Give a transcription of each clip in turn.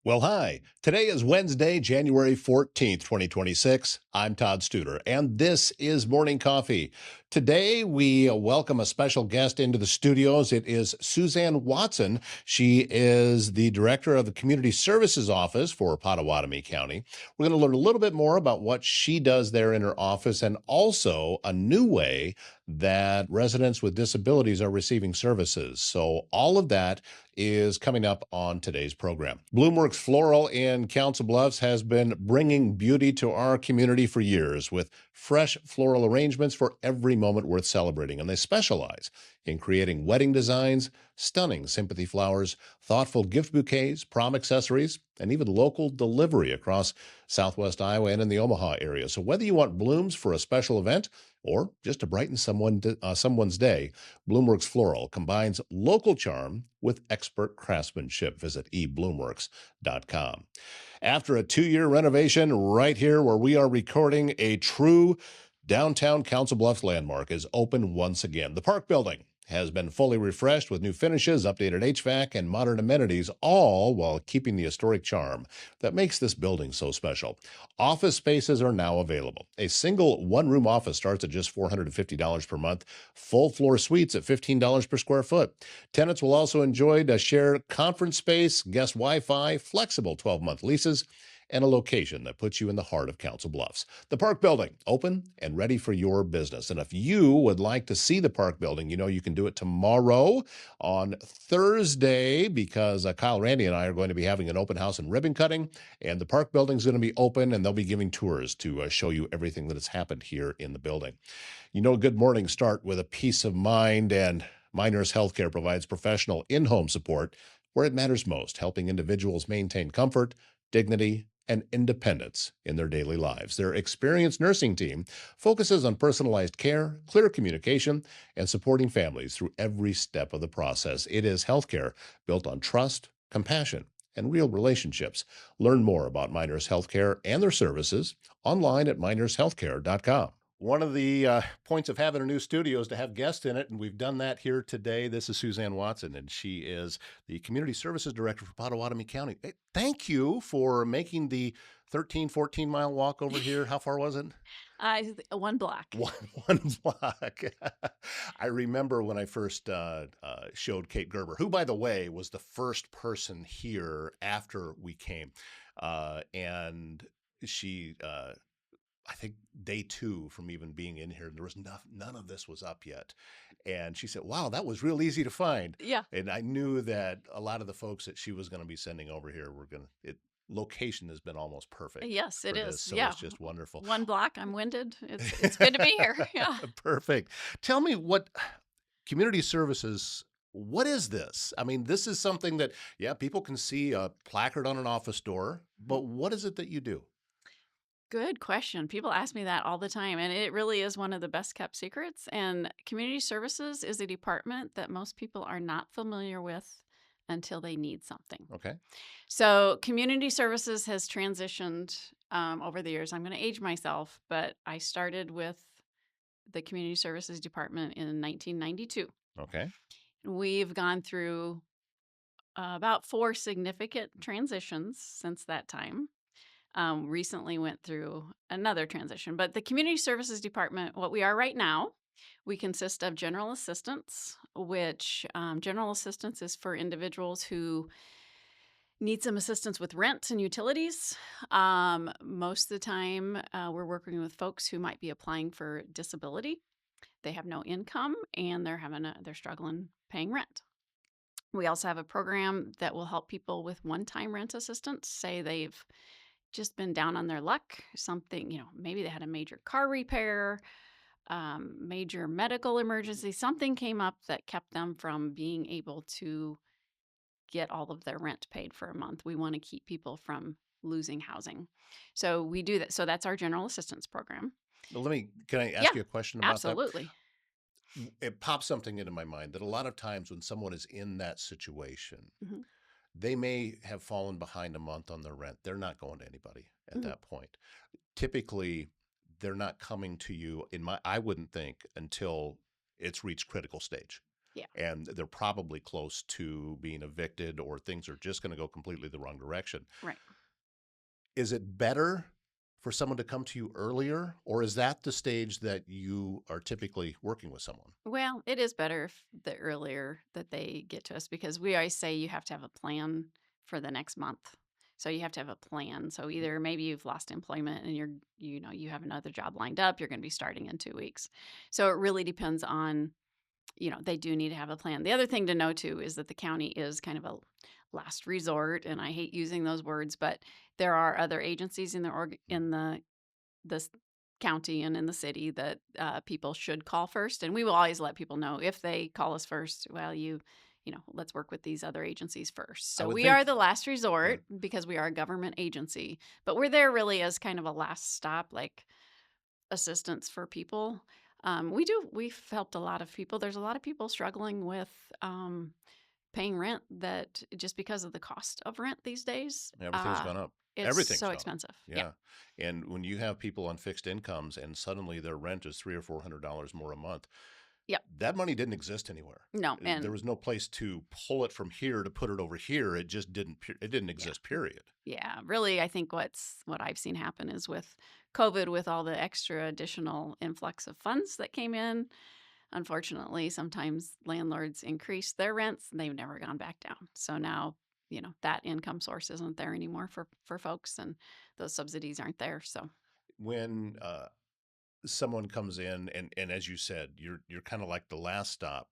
Well, hi. Today is Wednesday, January 14th, 2026. I'm Todd Studer, and this is Morning Coffee. Today, we welcome a special guest into the studios. It is Suzanne Watson. She is the director of the Community Services Office for Pottawattamie County. We're going to learn a little bit more about what she does there in her office and also a new way that residents with disabilities are receiving services. So, all of that is coming up on today's program. Bloomworks Floral in Council Bluffs has been bringing beauty to our community for years with fresh floral arrangements for every moment worth celebrating. And they specialize in creating wedding designs, stunning sympathy flowers, thoughtful gift bouquets, prom accessories, and even local delivery across Southwest Iowa and in the Omaha area. So whether you want blooms for a special event or just to brighten someone's day, Bloomworks Floral combines local charm with expert craftsmanship. Visit ebloomworks.com. After a 2-year renovation, right here where we are recording, a true downtown Council Bluffs landmark is open once again. The Park Building has been fully refreshed with new finishes, updated HVAC, and modern amenities, all while keeping the historic charm that makes this building so special. Office spaces are now available. A single one-room office starts at just $450 per month, full floor suites at $15 per square foot. Tenants will also enjoy a shared conference space, guest Wi-Fi, flexible 12-month leases, and a location that puts you in the heart of Council Bluffs. The Park Building, open and ready for your business. And if you would like to see the Park Building, you know you can do it tomorrow on Thursday because Kyle, Randy, and I are going to be having an open house and ribbon cutting, and the Park Building is going to be open, and they'll be giving tours to show you everything that has happened here in the building. You know, good mornings start with a peace of mind, and My Nurse Healthcare provides professional in-home support where it matters most, helping individuals maintain comfort, dignity, and independence in their daily lives. Their experienced nursing team focuses on personalized care, clear communication, and supporting families through every step of the process. It is healthcare built on trust, compassion, and real relationships. Learn more about My Nurse Healthcare and their services online at mynursehealthcare.com. One of the points of having a new studio is to have guests in it, and we've done that here today. This is Suzanne Watson, and she is the Community Services Director for Pottawattamie County. Hey, thank you for making the 13, 14-mile walk over here. How far was it? One block. One block. I remember when I first showed Kate Gerber, who, by the way, was the first person here after we came. And she I think day 2 from even being in here, there was none of this was up yet. And she said, wow, that was real easy to find. Yeah. And I knew that a lot of the folks that she was going to be sending over here were location has been almost perfect Yes, it for this. is. So Yeah. it's just wonderful. One block. I'm winded. It's good to be here. Yeah. Perfect. Tell me what community services, what is this? I mean, this is something that, yeah, people can see a placard on an office door, but what is it that you do? Good question. People ask me that all the time, and it really is one of the best kept secrets. And community services is a department that most people are not familiar with until they need something. Okay. So, community services has transitioned over the years. I'm going to age myself, but I started with the community services department in 1992. Okay. We've gone through about 4 significant transitions since that time. Recently went through another transition, but the community services department, what we are right now, we consist of general assistants, which general assistance is for individuals who need some assistance with rent and utilities. Most of the time, we're working with folks who might be applying for disability. They have no income and they're struggling paying rent. We also have a program that will help people with one-time rent assistance. Say they've just been down on their luck, something, maybe they had a major car repair, major medical emergency, something came up that kept them from being able to get all of their rent paid for a month. We want to keep people from losing housing. So we do that. So that's our general assistance program. Well, can I ask Yeah, you a question about that? absolutely. It pops something into my mind that a lot of times when someone is in that situation, hmm they may have fallen behind a month on their rent. They're not going to anybody at hmm that point. Typically, they're not coming to you I wouldn't think until it's reached critical stage. Yeah. and they're probably close to being evicted, or things are just going to go completely the wrong direction. Right. Is it better for someone to come to you earlier, or is that the stage that you are typically working with someone? Well, it is better if the earlier that they get to us, because we always say you have to have a plan for the next month. So you have to have a plan. So either maybe you've lost employment and you have another job lined up, you're going to be starting in 2 weeks. So it really depends on, they do need to have a plan. The other thing to know too is that the county is kind of a last resort, and I hate using those words, but there are other agencies in this county and in the city that people should call first. And we will always let people know if they call us first, well, let's work with these other agencies first. I So would we think, are the last yeah, resort because we are a government agency, but we're there really as kind of a last stop, like assistance for people. We've helped a lot of people. There's a lot of people struggling with paying rent, that just because of the cost of rent these days, everything's gone up. it's Everything's so gone up. expensive. Yeah. Yeah. And when you have people on fixed incomes and suddenly their rent is $300 or $400 more a month, Yep. that money didn't exist anywhere. No. There And was no place to pull it from here to put it over here. It just didn't. It didn't yeah. exist. Period. Yeah, really, I think what I've seen happen is with COVID, with all the extra additional influx of funds that came in, unfortunately, sometimes landlords increase their rents and they've never gone back down. So now, that income source isn't there anymore for folks, and those subsidies aren't there. So, When someone comes in, and as you said, you're kind of like the last stop.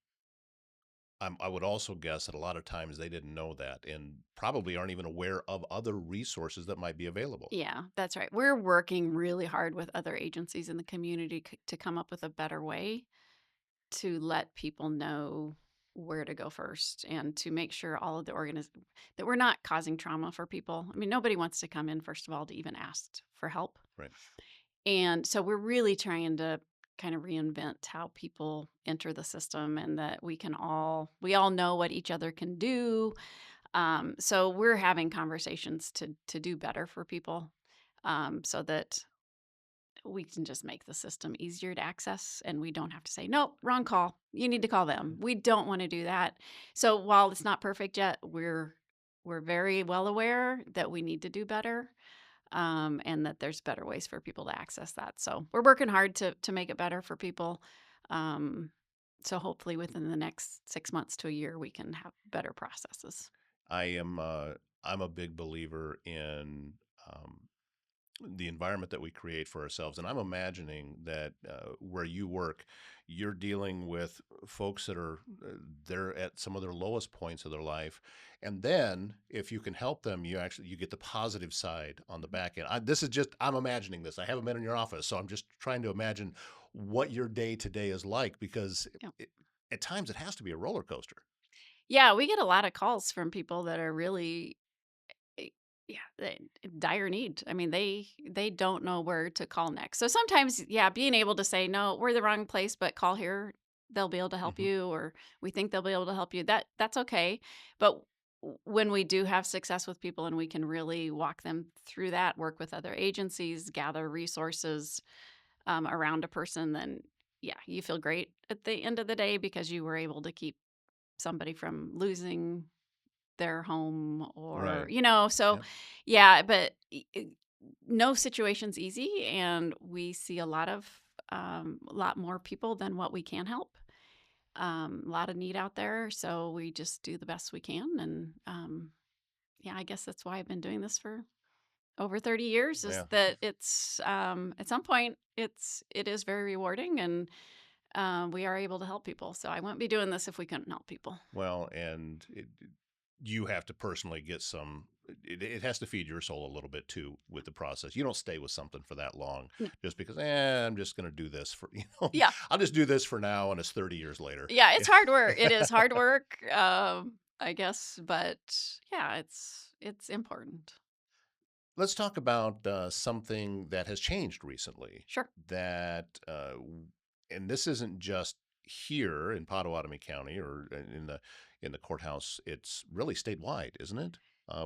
I would also guess that a lot of times they didn't know that, and probably aren't even aware of other resources that might be available. yeah, that's right. We're working really hard with other agencies in the community to come up with a better way to let people know where to go first, and to make sure all of the that we're not causing trauma for people. I mean, nobody wants to come in, first of all, to even ask for help. Right. And so we're really trying to kind of reinvent how people enter the system, and that we all know what each other can do. So we're having conversations to do better for people, so that we can just make the system easier to access, and we don't have to say, nope, wrong call, you need to call them. We don't want to do that. So while it's not perfect yet, we're very well aware that we need to do better, and that there's better ways for people to access that. So we're working hard to make it better for people. Um, so hopefully within the next 6 months to a year, we can have better processes. I am. I'm a big believer in the environment that we create for ourselves. And I'm imagining that where you work, you're dealing with folks that are they're at some of their lowest points of their life, and then if you can help them, you get the positive side on the back end. This is just I'm imagining this. I haven't been in your office, so I'm just trying to imagine what your day to day is like, because Yeah. at times it has to be a roller coaster. Yeah, we get a lot of calls from people that are really, eh, yeah, dire need. I mean, they don't know where to call next. So sometimes, yeah, being able to say, no, we're the wrong place, but call here, they'll be able to help Hmm. you, or we think they'll be able to help you. That's okay. But when we do have success with people, and we can really walk them through that, work with other agencies, gather resources around a person, then yeah, you feel great at the end of the day, because you were able to keep somebody from losing their home, or Right. so Yep. yeah. But no situation's easy, and we see a lot more people than what we can help. A lot of need out there, so we just do the best we can. And yeah, I guess that's why I've been doing this for over 30 years, is Yeah. that it's at some point it is very rewarding, and we are able to help people. So I wouldn't be doing this if we couldn't help people. Well, and you have to personally get some. It has to feed your soul a little bit too with the process. You don't stay with something for that long No. just because. I'm just going to do this for Yeah. I'll just do this for now, and it's 30 years later. Yeah, it's hard work. It is hard work, I guess, but yeah, it's important. Let's talk about something that has changed recently. Sure. And this isn't just here in Pottawattamie County or in the courthouse. It's really statewide, isn't it?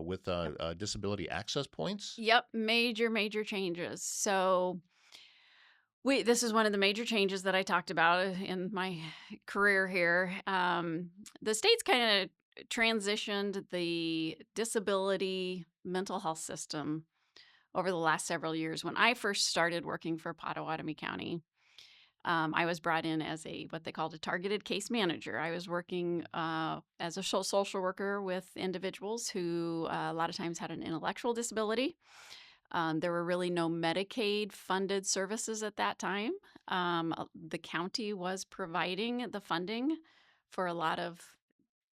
With Yep. disability access points. Yep, major changes. So This is one of the major changes that I talked about in my career here. The state's kind of transitioned the disability mental health system over the last several years. When I first started working for Pottawattamie County, I was brought in as what they called a targeted case manager. I was working as a social worker with individuals who a lot of times had an intellectual disability. There were really no Medicaid funded services at that time. The county was providing the funding for a lot of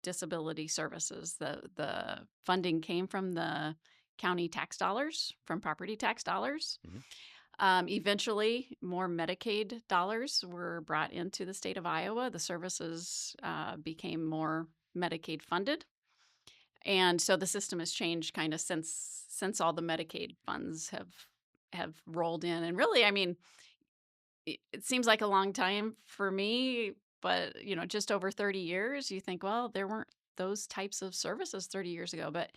disability services. The funding came from the county tax dollars, from property tax dollars. Mhm. Eventually, more Medicaid dollars were brought into the state of Iowa. The services became more Medicaid funded. And so the system has changed kind of since all the Medicaid funds have rolled in. And really, I mean, it seems like a long time for me, but just over 30 years, you think, well, there weren't those types of services 30 years ago. But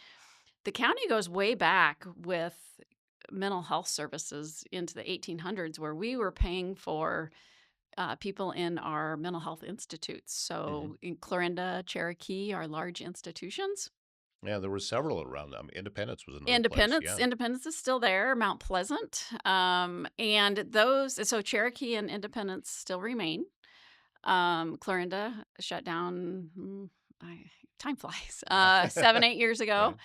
the county goes way back with mental health services into the 1800s, where we were paying for people in our mental health institutes. Mhm. So in Clarinda, Cherokee are large institutions. Yeah, there were several around them. Independence was another place. Independence, Yeah. Independence is still there, Mount Pleasant, and so Cherokee and Independence still remain. Clarinda shut down. Time flies. 7, 8 years ago, Right.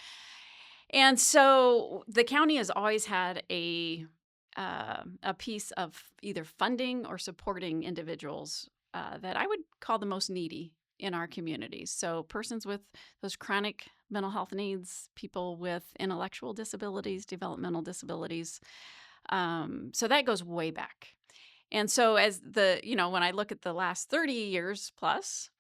and so the county has always had a piece of either funding or supporting individuals that I would call the most needy in our communities. So persons with those chronic mental health needs, people with intellectual disabilities, developmental disabilities. So that goes way back. And so when I look at the last 30 years plus,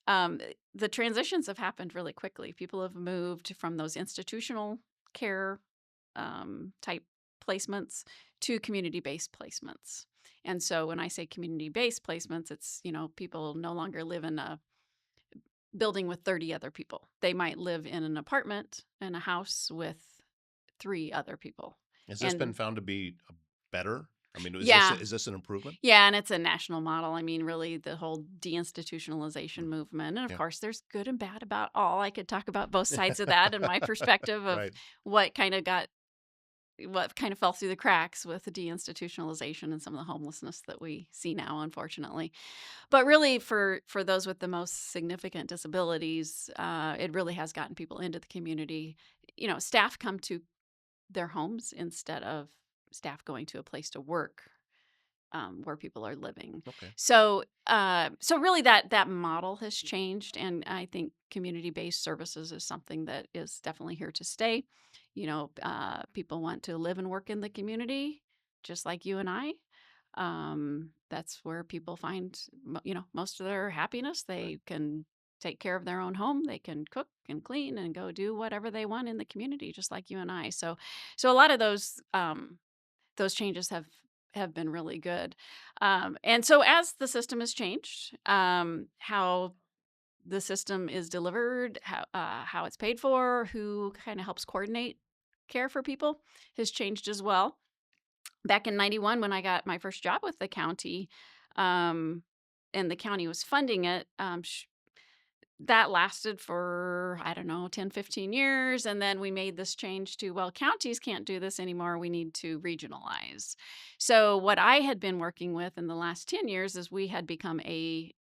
um, the transitions have happened really quickly. People have moved from those institutional care type placements to community-based placements. And so when I say community-based placements, it's, people no longer live in a building with 30 other people. They might live in an apartment and a house with 3 other people. Has this been And found to be better? I mean, yeah, is this an improvement? yeah, and it's a national model. I mean, really, the whole deinstitutionalization Mhm. movement. And of Yeah. course, there's good and bad about all. I could talk about both sides of that and my perspective of Right. what kind of got what kind of fell through the cracks with the deinstitutionalization and some of the homelessness that we see now, unfortunately. But really, for those with the most significant disabilities, it really has gotten people into the community. Staff come to their homes instead of staff going to a place to work where people are living. Okay. So really, that model has changed, and I think community-based services is something that is definitely here to stay. People want to live and work in the community, just like you and I. That's where people find, most of their happiness. Right. They can take care of their own home. They can cook and clean and go do whatever they want in the community, just like you and I. So a lot of those changes have been really good. And so as the system has changed, how the system is delivered, how it's paid for, who kind of helps coordinate care for people has changed as well. Back in 91, when I got my first job with the county, um, and the county was funding it, that lasted for, I don't know, 10, 15 years. And then we made this change to, well, counties can't do this anymore. We need to regionalize. So, what I had been working with in the last 10 years is we had become a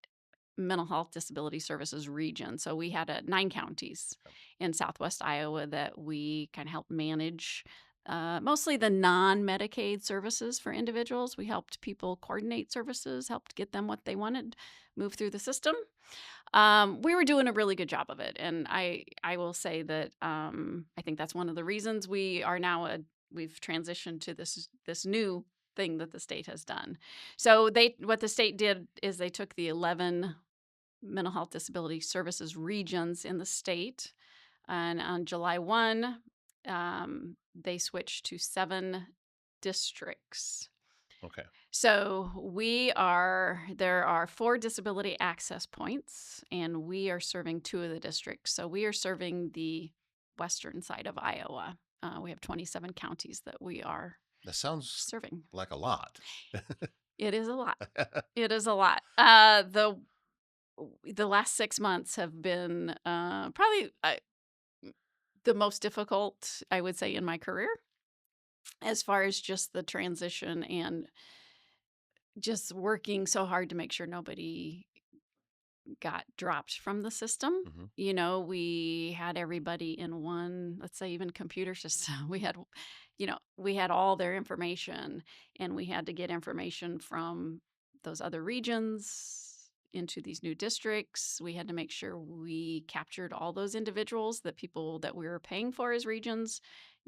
mental health disability services region. So, we had 9 counties in Southwest Iowa that we kind of helped manage. Mostly the non Medicaid services for individuals. We helped people coordinate services, helped get them what they wanted, move through the system. We were doing a really good job of it, and I will say that I think that's one of the reasons we've transitioned to this new thing that the state has done. So what the state did is they took the 11 mental health disability services regions in the state, and on July 1, they switched to 7 districts. Okay. So there are 4 disability access points, and we are serving 2 of the districts. So we are serving the western side of Iowa. We have 27 counties that we are That sounds serving. like a lot. It is a lot. It is a lot. The last 6 months have been, probably, the most difficult, I would say, in my career as far as just the transition and just working so hard to make sure nobody got dropped from the system. Mhm. We had everybody in one, let's say, even computer system. We had all their information, and we had to get information from those other regions into these new districts. We had to make sure we captured all those individuals, that people that we were paying for as regions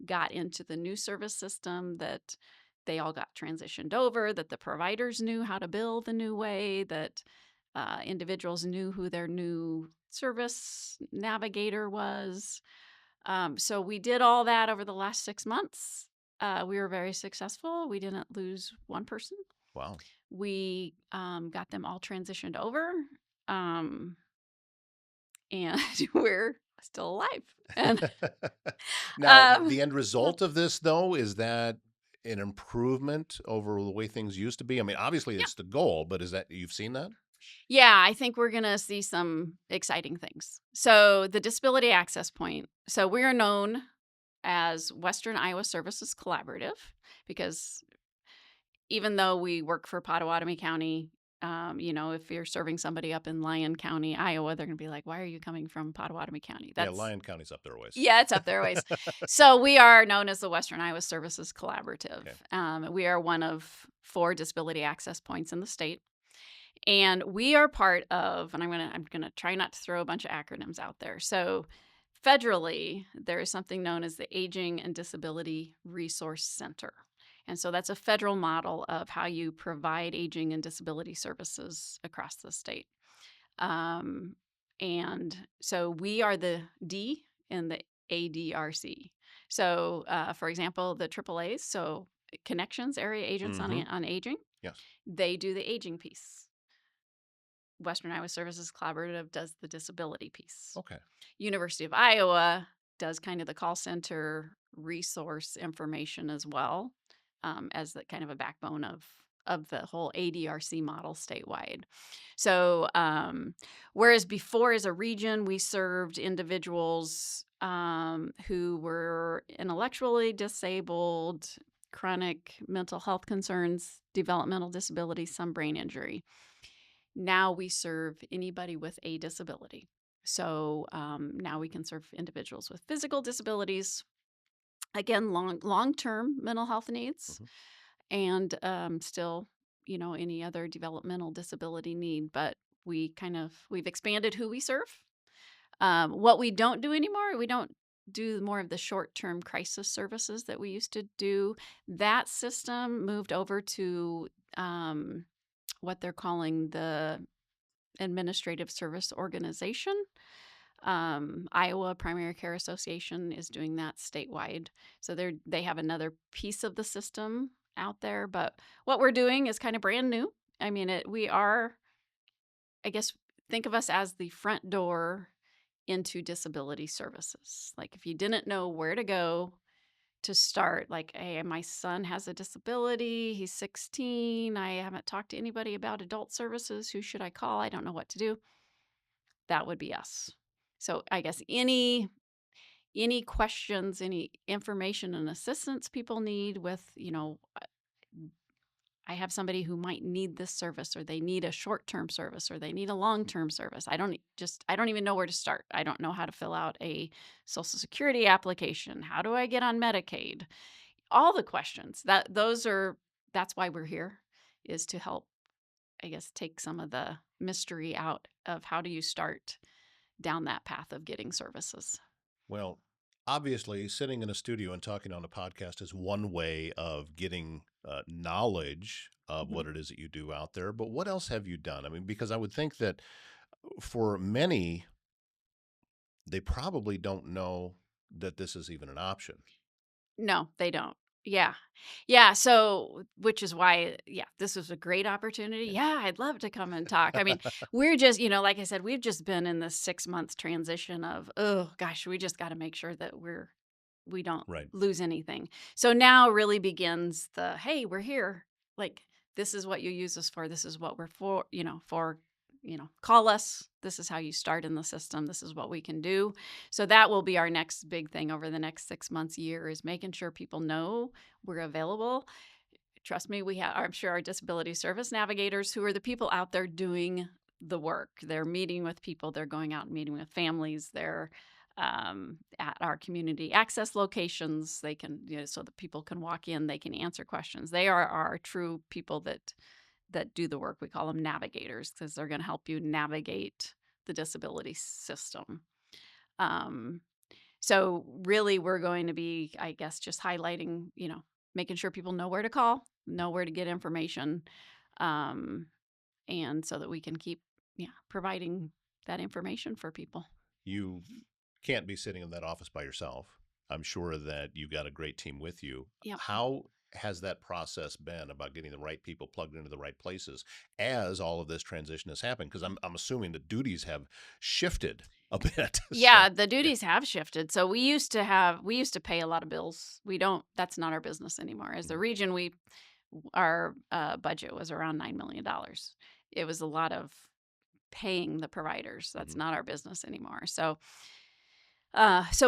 got into the new service system, that they all got transitioned over, that the providers knew how to bill the new way, that individuals knew who their new service navigator was. So we did all that over the last 6 months. We were very successful. We didn't lose one person. Wow. We got them all transitioned over, um, and we're still alive. And Now, um, the end result of this, though, is that an improvement over the way things used to be? I mean, obviously, yeah, it's the goal, but is that you've seen that? yeah, I think we're gonna see some exciting things. So the disability access point. So we are known as Western Iowa Services Collaborative, because even though we work for Pottawattamie County, if you're serving somebody up in Lyon County, Iowa, they're going to be like, "Why are you coming from Pottawattamie County?" Yeah, That's Lyon County's up there a ways. Yeah, it's up there ways. So we are known as the Western Iowa Services Collaborative. Okay. We are one of 4 disability access points in the state, and we are part of. And I'm gonna try not to throw a bunch of acronyms out there. So federally, there is something known as the Aging and Disability Resource Center. And so that's a federal model of how you provide aging and disability services across the state. Um, and so we are the D in the ADRC. So, for example, the AAAs, so Connections, Area Agents on, Mhm. on Aging, Yes. they do the aging piece. Western Iowa Services Collaborative does the disability piece. Okay. University of Iowa does kind of the call center resource information as well, as the kind of a backbone of the whole ADRC model statewide. So, whereas before as a region, we served individuals who were intellectually disabled, chronic mental health concerns, developmental disabilities, some brain injury. Now we serve anybody with a disability. So now we can serve individuals with physical disabilities, again, long term mental health needs, Mhm. and still, any other developmental disability need. But we've expanded who we serve. What we don't do anymore, we don't do more of the short term crisis services that we used to do. That system moved over to what they're calling the Administrative Service Organization. Iowa Primary Care Association is doing that statewide. So they have another piece of the system out there. But what we're doing is kind of brand new. I mean, we are, I guess, think of us as the front door into disability services. Like if you didn't know where to go to start, like, hey, my son has a disability, he's 16, I haven't talked to anybody about adult services, who should I call? I don't know what to do. That would be us. So I guess any questions, any information and assistance people need with, I have somebody who might need this service, or they need a short-term service, or they need a long-term service. I don't even know where to start. I don't know how to fill out a Social Security application. How do I get on Medicaid? All the questions. That's why we're here, is to help, I guess, take some of the mystery out of how do you start down that path of getting services. Well, obviously, sitting in a studio and talking on a podcast is one way of getting knowledge of Mhm. what it is that you do out there. But what else have you done? I mean, because I would think that for many, they probably don't know that this is even an option. No, they don't. Yeah. Yeah, so which is why, yeah, this was a great opportunity. Yeah, I'd love to come and talk. I mean, we're just, like I said, we've just been in this 6-month transition of, oh gosh, we just got to make sure that we don't Right. lose anything. So now really begins the, hey, we're here. Like, this is what you use us for. This is what we're for, call us. This is how you start in the system. This is what we can do. So that will be our next big thing over the next 6 months, year, is making sure people know we're available. Trust me, I'm sure our disability service navigators, who are the people out there doing the work. They're meeting with people. They're going out and meeting with families. They're at our community access locations. They can, so that people can walk in. They can answer questions. They are our true people that do the work. We call them navigators because they're going to help you navigate the disability system. So really, we're going to be, I guess, just highlighting, making sure people know where to call, know where to get information, and so that we can keep providing that information for people. You can't be sitting in that office by yourself. I'm sure that you've got a great team with you. Yep. How has that process been about getting the right people plugged into the right places as all of this transition has happened? Because I'm assuming the duties have shifted a bit. Yeah, the duties have shifted. So we used to pay a lot of bills. That's not our business anymore. As the region, our budget was around $9 million. It was a lot of paying the providers. That's not our business anymore. So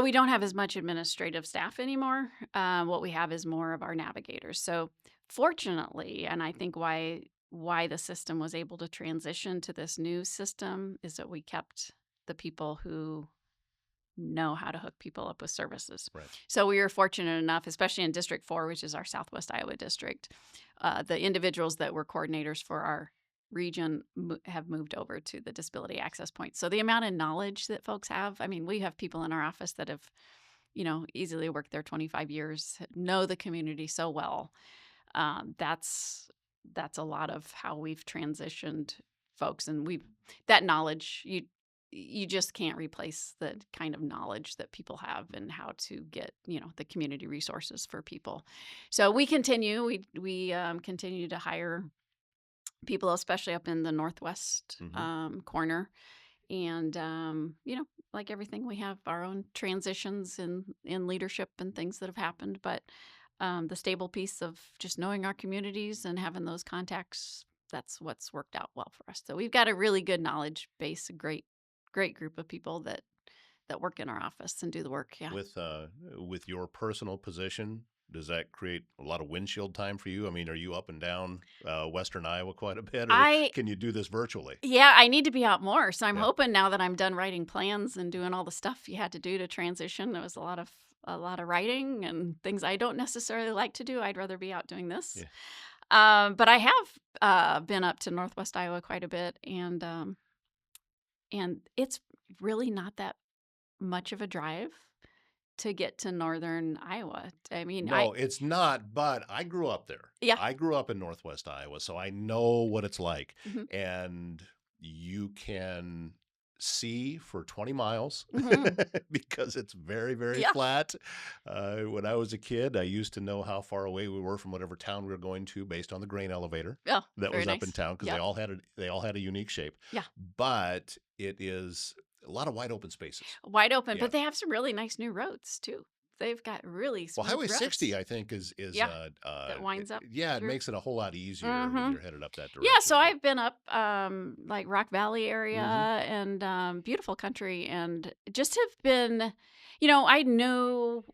we don't have as much administrative staff anymore. What we have is more of our navigators. So fortunately, and I think why the system was able to transition to this new system is that we kept the people who know how to hook people up with services. Right. So we were fortunate enough, especially in District 4, which is our Southwest Iowa district, the individuals that were coordinators for our region have moved over to the disability access point. So the amount of knowledge that folks have, we have people in our office that have, easily worked there 25 years, know the community so well. That's a lot of how we've transitioned folks, and that knowledge, you just can't replace the kind of knowledge that people have and how to get, the community resources for people. So we continue to hire people, especially up in the northwest corner. And, like everything, we have our own transitions in leadership and things that have happened. But the stable piece of just knowing our communities and having those contacts, that's what's worked out well for us. So we've got a really good knowledge base, a great group of people that work in our office and do the work. Yeah. With your personal position, does that create a lot of windshield time for you? Are you up and down Western Iowa quite a bit, or can you do this virtually? Yeah, I need to be out more. So I'm hoping now that I'm done writing plans and doing all the stuff you had to do to transition. There was a lot of writing and things I don't necessarily like to do. I'd rather be out doing this. Yeah. But I have been up to Northwest Iowa quite a bit, and it's really not that much of a drive to get to northern Iowa. No, it's not, but I grew up there. Yeah. I grew up in Northwest Iowa, so I know what it's like. Mm-hmm. And you can see for 20 miles because it's very, very flat. When I was a kid, I used to know how far away we were from whatever town we were going to based on the grain elevator that was up in town, because they all had a unique shape. Yeah. But it is a lot of wide open spaces. Wide open, but they have some really nice new roads too. They've got really smooth Highway roads. 60, I think, is that winds up. It makes it a whole lot easier when you're headed up that direction. Yeah, so I've been up like Rock Valley area and beautiful country, and just have been, I know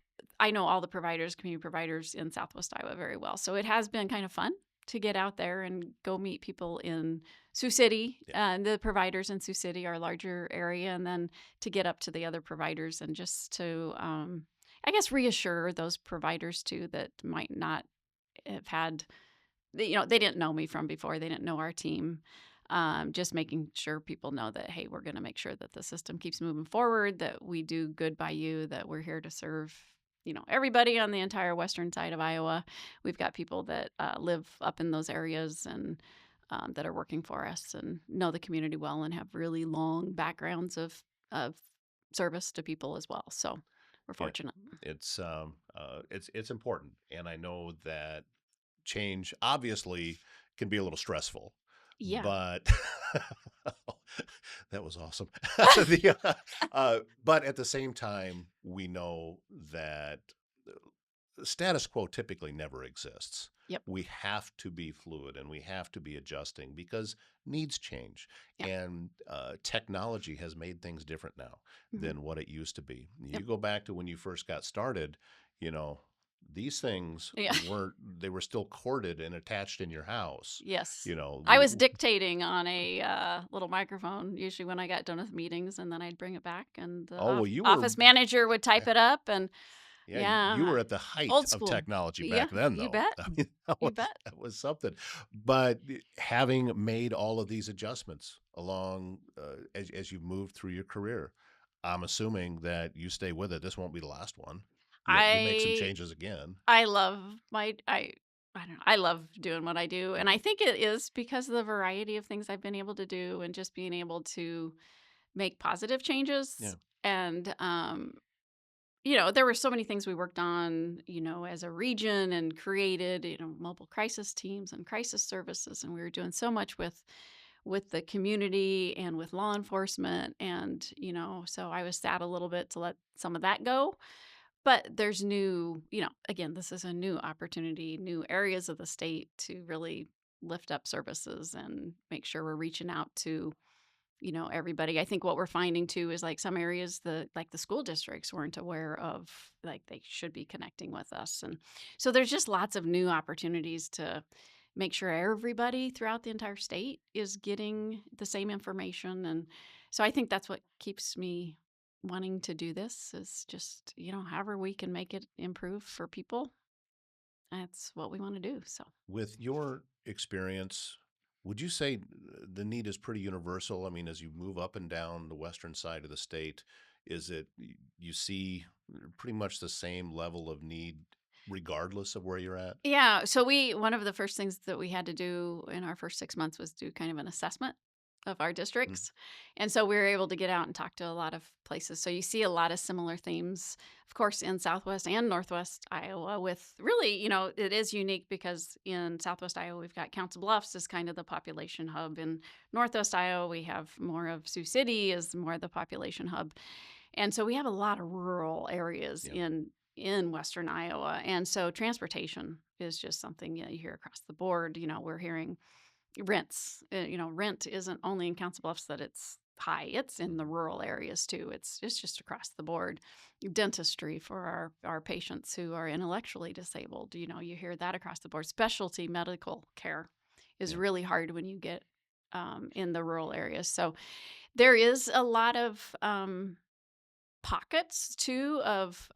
all the community providers in Southwest Iowa very well. So it has been kind of fun to get out there and go meet people in Sioux City, and the providers in Sioux City, our larger area, and then to get up to the other providers and just to, I guess, reassure those providers too that might not have had, they didn't know me from before. They didn't know our team. Just making sure people know that, hey, we're going to make sure that the system keeps moving forward, that we do good by you, that we're here to serve everybody on the entire western side of Iowa. We've got people that live up in those areas and that are working for us and know the community well and have really long backgrounds of service to people as well. So we're fortunate. It's important, and I know that change obviously can be a little stressful. Yeah. But that was awesome. But at the same time, we know that status quo typically never exists. Yep. We have to be fluid and we have to be adjusting because needs change. Yep. And technology has made things different now Mhm. than what it used to be. Yep. You go back to when you first got started, you know, these things Yeah. they were still corded and attached in your house. Yes. You know, I was dictating on a little microphone usually when I got done with meetings, and then I'd bring it back, and the oh, well, you were, office manager would type it up, and yeah, you yeah, were at the height old of school. technology Yeah, back then, you though. bet. I mean, You bet. that was something. But having made all of these adjustments along as you've moved through your career, I'm assuming that you stay with it. This won't be the last one. You make some I changes again. I love my I don't know. I love doing what I do, and I think it is because of the variety of things I've been able to do, and just being able to make positive Yeah. changes. And there were so many things we worked on, as a region, and created, mobile crisis teams and crisis services, and we were doing so much with the community and with law enforcement, and so I was sad a little bit to let some of that go. But there's new, again, this is a new opportunity, new areas of the state to really lift up services and make sure we're reaching out to, everybody. I think what we're finding too is like some areas, the school districts weren't aware of, like they should be connecting with us. And so there's just lots of new opportunities to make sure everybody throughout the entire state is getting the same information. And so I think that's what keeps me wanting to do this, is just, however we can make it improve for people. That's what we want to do. So With your experience, would you say the need is pretty universal? I mean, as you move up and down the western side of the state, is it you see pretty much the same level of need regardless of where you're at? yeah, so one of the first things that we had to do in our first 6 months was do kind of an assessment of our Mm. districts. And so we were able to get out and talk to a lot of places. So you see a lot of similar themes, of course, in Southwest and Northwest Iowa, with really, it is unique because in Southwest Iowa, we've got Council Bluffs as kind of the population hub. In Northwest Iowa, we have more of Sioux City as more the population hub. And so we have a lot of rural areas Yeah. in Western Iowa. And so transportation is just something, you hear across the board. We're hearing rents. Rent isn't only in Council Bluffs that it's high. It's in the Mhm. rural areas too. It's just across the board. Dentistry for our patients who are intellectually disabled. You hear that across the board. Specialty medical care is Yeah. really hard when you get in the rural areas. So there is a lot of pockets too of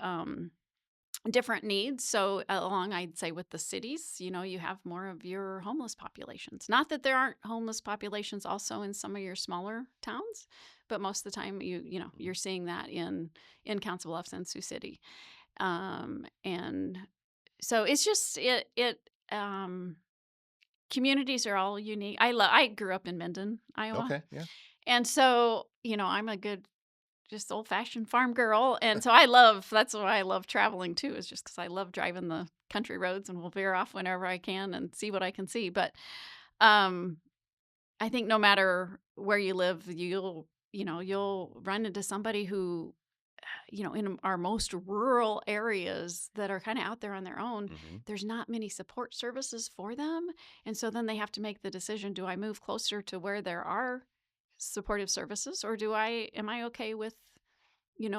different needs. So along, I'd say, with the cities, you have more of your homeless populations. Not that there aren't homeless populations also in some of your smaller towns, but most of the time Mhm. you're seeing that in Council Bluffs and Sioux City. And so it's just communities are all unique. I grew up in Minden, Iowa. Okay. Yeah. And so, I'm a good, just old fashioned farm girl. And so that's why I love traveling too, is just because I love driving the country roads, and will veer off whenever I can and see what I can see. But um, I think no matter where you live, you'll run into somebody who, in our most rural areas that are kind of out there on their own, Hmm. there's not many support services for them. And so then they have to make the decision, do I move closer to where there are supportive services, or am I okay with,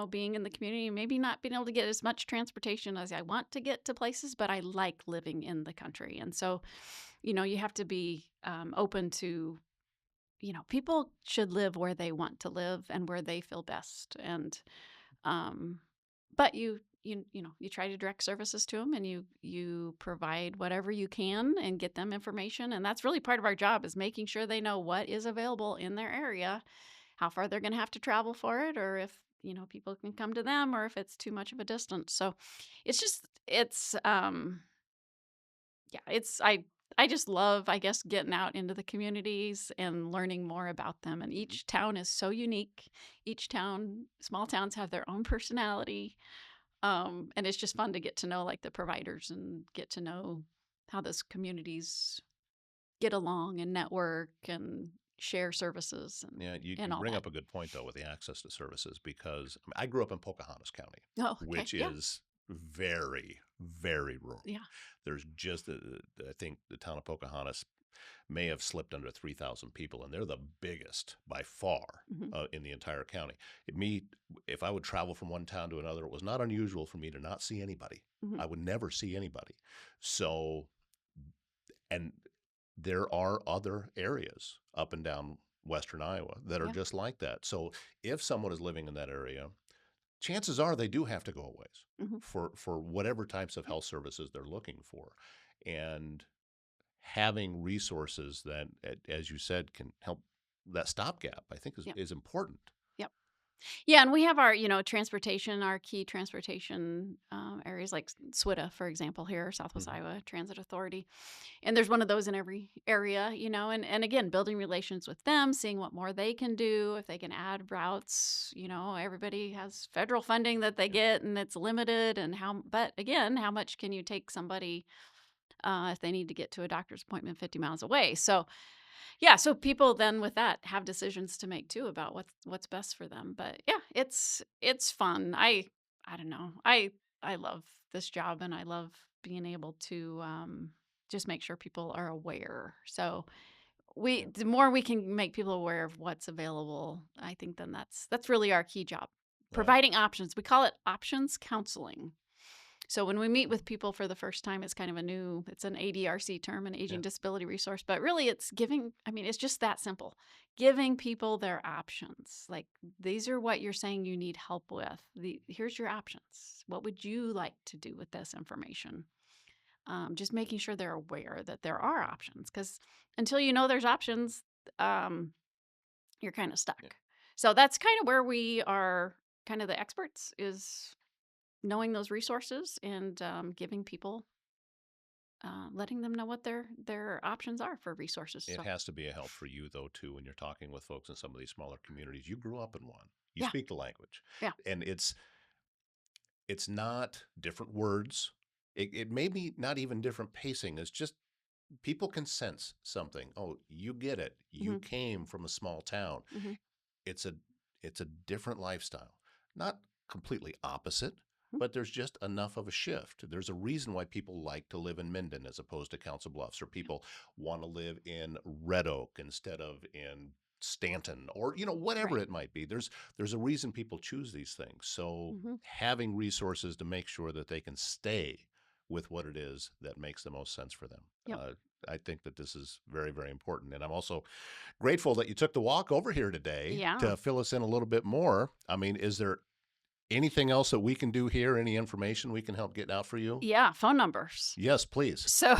being in the community, maybe not being able to get as much transportation as I want to get to places, but I like living in the country. And so, you have to be open to, people should live where they want to live and where they feel best. And, um, but you try to direct services to them, and you provide whatever you can and get them information. And that's really part of our job, is making sure they know what is available in their area, how far they're going to have to travel for it, or if people can come to them, or if it's too much of a distance. So it's yeah, I just love, I guess, getting out into the communities and learning more about them. And Hmm. each town is so unique. Small towns have their own personality. And it's just fun to get to know, like, the providers, and get to know how those communities get along and network and share services, and Yeah, you all bring that. up a good point though with the access to services because I grew up in Pocahontas County, Oh, okay. which Yeah. is very very rural. Yeah. There's just, I think the town of Pocahontas may have slipped under 3,000 people, and they're the biggest by far Mhm. in the entire county. If I would travel from one town to another, it was not unusual for me to not see anybody. Mhm. I would never see anybody. So, and there are other areas up and down western Iowa that are Yeah. just like that. So if someone is living in that area, chances are they do have to go a ways Mhm. for whatever types of health services they're looking for. And having resources that, as you said, can help that stopgap, I think Yep. is important. Yep. Yeah, and we have our, transportation, our key transportation areas like SWITA, for example, here, Southwest Mhm. Iowa Transit Authority. And there's one of those in every area, and again, building relations with them, seeing what more they can do, if they can add routes. Everybody has federal funding that they get and it's limited. But again, how much can you take somebody if they need to get to a doctor's appointment 50 miles away? So, yeah, so people then with that have decisions to make too about what's best for them. But yeah, it's fun. I don't know. I love this job and I love being able to just make sure people are aware. So Yeah. the more we can make people aware of what's available, I think then that's really our key job. Right. Providing options. We call it options counseling. So when we meet with people for the first time, it's kind of it's an ADRC term, an Yeah. aging disability resource, but really it's just that simple. Giving people their options. Like, these are what you're saying you need help with. Here's your options. What would you like to do with this information? Just making sure they're aware that there are options, because until you know there's options, um, you're kind of stuck. Yeah. So that's kind of where we are kind of the experts, is knowing those resources and giving people, letting them know what their options are for resources. It So has to be a help for you, though, too, when you're talking with folks in some of these smaller communities. You grew up in one. You yeah, speak the language, yeah, and it's not different words. It may be not even different pacing. It's just people can sense something. Oh, you get it. You hmm came from a small town. hmm It's a it's a different lifestyle. Not completely opposite, hmm but there's just enough of a shift. There's a reason why people like to live in Minden as opposed to Council Bluffs, or people want to live in Red Oak instead of in Stanton, or whatever right. it might be. There's a reason people choose these things. So hmm having resources to make sure that they can stay with what it is that makes the most sense for them. Yep. I think that this is very, very important. And I'm also grateful that you took the walk over here today Yeah. to fill us in a little bit more. I mean, is there anything else that we can do here? Any information we can help get out for you? Yeah. Phone numbers. Yes, please. So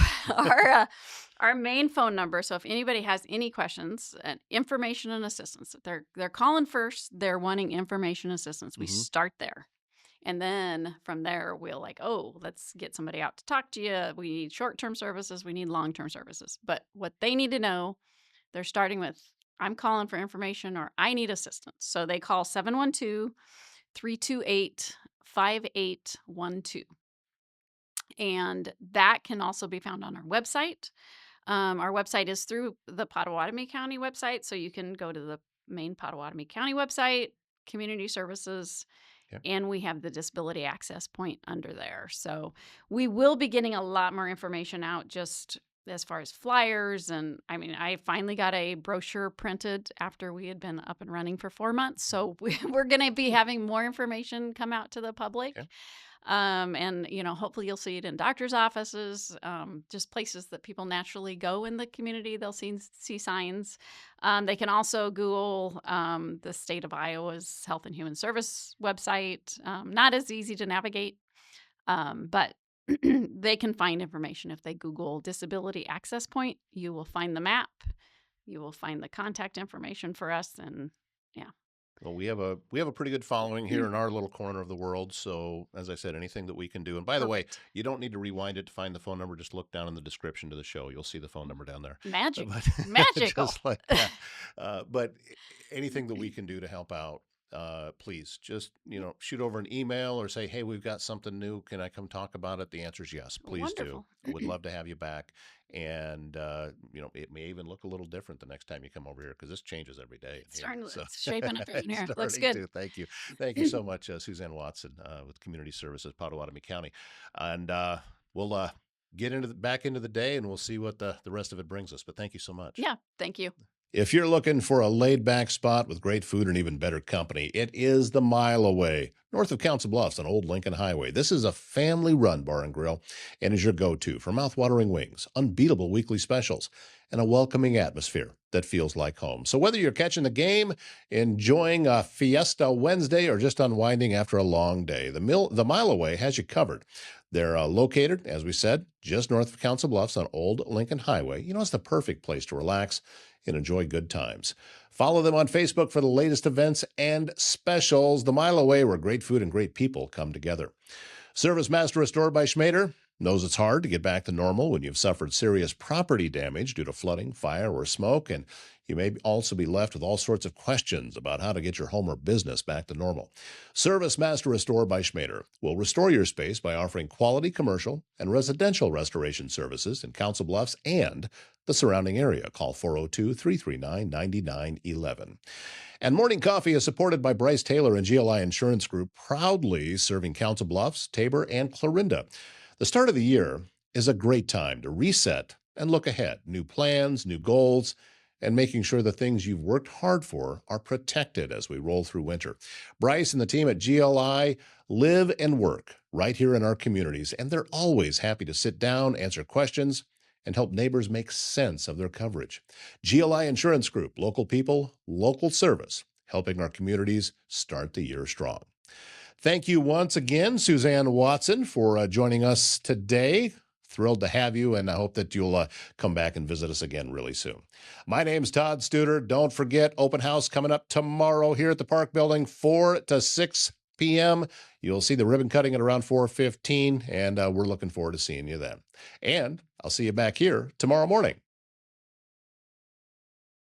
our main phone number. So if anybody has any questions, information and assistance, they're calling first. They're wanting information assistance. We Hmm. start there. And then from there, we'll let's get somebody out to talk to you. We need short-term services. We need long-term services. But what they need to know, they're starting with, I'm calling for information or I need assistance. So they call 712-328-5812. And that can also be found on our website. Our website is through the Pottawattamie County website. So you can go to the main Pottawattamie County website, community services, Yeah. and we have the disability access point under there. So we will be getting a lot more information out, just as far as flyers. And I mean, I finally got a brochure printed after we had been up and running for 4 months. So we're going to be having more information come out to the public. Okay. And, hopefully you'll see it in doctor's offices, just places that people naturally go in the community. They'll see signs. They can also Google the state of Iowa's Health and Human Service website. Not as easy to navigate, but they can find information. If they Google Disability Access Point, you will find the map. You will find the contact information for us. And yeah. Well, we have a pretty good following here in our little corner of the world. So, as I said, anything that we can do. And by the way, Perfect. you don't need to rewind it to find the phone number. Just look down in the description to the show. You'll see the phone number down there. Magic. But Magical. just like that. But anything that we can do to help out, please just, shoot over an email or say, hey, we've got something new. Can I come talk about it? The answer is yes. Please do. Wonderful. Would love to have you back. And, it may even look a little different the next time you come over here because this changes every day in here. So It's shaping up around it's here. Looks starting good. to. Thank you. Thank you so much, Suzanne Watson with Community Services, Pottawattamie County. And we'll get back into the day and we'll see what the rest of it brings us. But thank you so much. Yeah. Thank you. If you're looking for a laid-back spot with great food and even better company, it is the Mile Away, north of Council Bluffs on Old Lincoln Highway. This is a family-run bar and grill and is your go-to for mouth-watering wings, unbeatable weekly specials, and a welcoming atmosphere that feels like home. So whether you're catching the game, enjoying a Fiesta Wednesday, or just unwinding after a long day, the Mile Away has you covered. They're located, as we said, just north of Council Bluffs on Old Lincoln Highway. It's the perfect place to relax and enjoy good times. Follow them on Facebook for the latest events and specials. The Mile Away, where great food and great people come together. Service Master Restored by Schmader knows it's hard to get back to normal when you've suffered serious property damage due to flooding, fire, or smoke, and you may also be left with all sorts of questions about how to get your home or business back to normal. Service Master Restored by Schmader will restore your space by offering quality commercial and residential restoration services in Council Bluffs and the surrounding area. Call 402-339-9911. And Morning Coffee is supported by Bryce Taylor and GLI Insurance Group, proudly serving Council Bluffs, Tabor, and Clarinda. The start of the year is a great time to reset and look ahead. New plans, new goals, and making sure the things you've worked hard for are protected as we roll through winter. Bryce and the team at GLI live and work right here in our communities, and they're always happy to sit down, answer questions, and help neighbors make sense of their coverage. GLI Insurance Group, local people, local service, helping our communities start the year strong. Thank you once again, Suzanne Watson, for joining us today. Thrilled to have you, and I hope that you'll come back and visit us again really soon. My name's Todd Studer. Don't forget, open house coming up tomorrow here at the Park Building, 4 to 6 p.m. You'll see the ribbon cutting at around 4:15, and we're looking forward to seeing you then. And I'll see you back here tomorrow morning.